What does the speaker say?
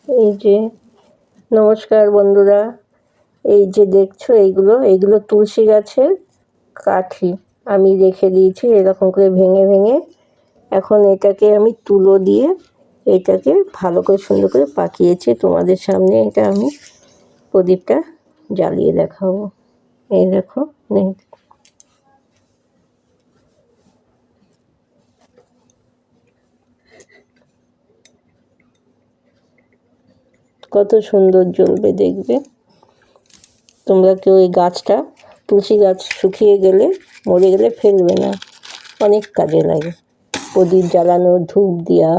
এই যে নমস্কার বন্ধুরা, এই যে দেখছো এইগুলো তুলসী গাছের কাঠি আমি রেখে দিয়েছি এরকম করে ভেঙে ভেঙে। এখন এটাকে আমি তুলো দিয়ে এটাকে ভালো করে সুন্দর করে পাকিয়েছি। তোমাদের সামনে এটা আমি প্রদীপটা জ্বালিয়ে দেখাবো। এই দেখো, নেই কত সুন্দর জ্বলবে দেখবে। তোমরা কেউ এই গাছটা, তুলসী গাছ শুকিয়ে গেলে, মরে গেলে ফেলবে না, অনেক কাজে লাগে। প্রদীপ জ্বালানো, ধূপ দেওয়া।